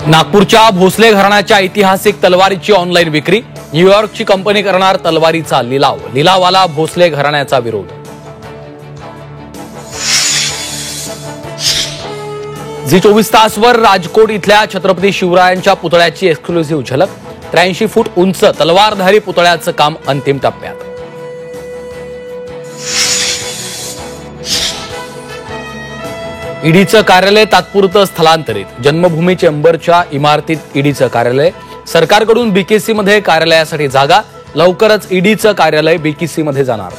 नागपूरच्या भोसले घराण्याच्या ऐतिहासिक तलवारीची ऑनलाईन विक्री। न्यूयॉर्कची कंपनी करणार तलवारीचा लिलाव। लिलावाला भोसले घराण्याचा विरोध। झी 24 तासवर राजकोट इथल्या छत्रपती शिवरायांच्या पुतळ्याची एक्सक्लुझिव्ह झलक। 83 फूट उंच तलवारधारी पुतळ्याचं काम अंतिम टप्प्यात। ईडीचं कार्यालय तात्पुरतं स्थलांतरित। जन्मभूमी चेंबरच्या इमारतीत ईडीचं कार्यालय। सरकारकडून बीकेसी मध्ये कार्यालयासाठी जागा। लवकरच ईडीचं कार्यालय बीकेसी मध्ये जाणार।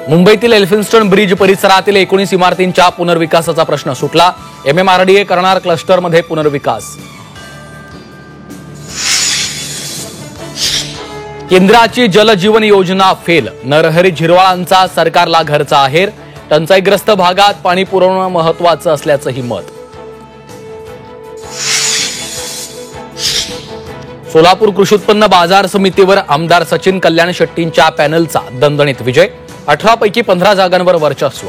मुंबईतील एल्फिन्स्टन ब्रिज परिसरातील 19 इमारतींच्या पुनर्विकासाचा प्रश्न सुटला। एमएमआरडीए करणार क्लस्टरमध्ये पुनर्विकास। केंद्राची जलजीवन योजना फेल। नरहरी झिरवाळांचा सरकारला घरचा आहेर। टंचाईग्रस्त भागात पाणी पुरवणं महत्त्वाचं असल्याचंही मत। सोलापूर कृषी उत्पन्न बाजार समितीवर आमदार सचिन कल्याण शेट्टींच्या पॅनलचा दणदणीत विजय। 18 पैकी 15 जागांवर वर्चस्व।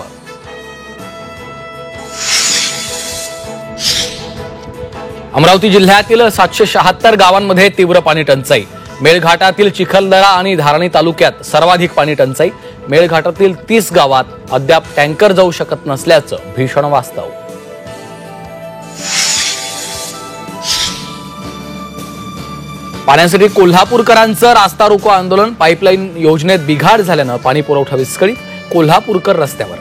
अमरावती जिल्ह्यातील 776 गावांमध्ये तीव्र पाणी टंचाई। मेळघाटातील चिखलदरा आणि धारणी तालुक्यात सर्वाधिक पाणी टंचाई। मेळघाटातील 30 गावात अद्याप टँकर जाऊ शकत नसल्याचं भीषण वास्तव। पाण्यासाठी कोल्हापूरकरांचं रास्ता रोको आंदोलन। पाईपलाईन योजनेत बिघाड झाल्यानं पाणी पुरवठा विस्कळीत। कोल्हापूरकर रस्त्यावर।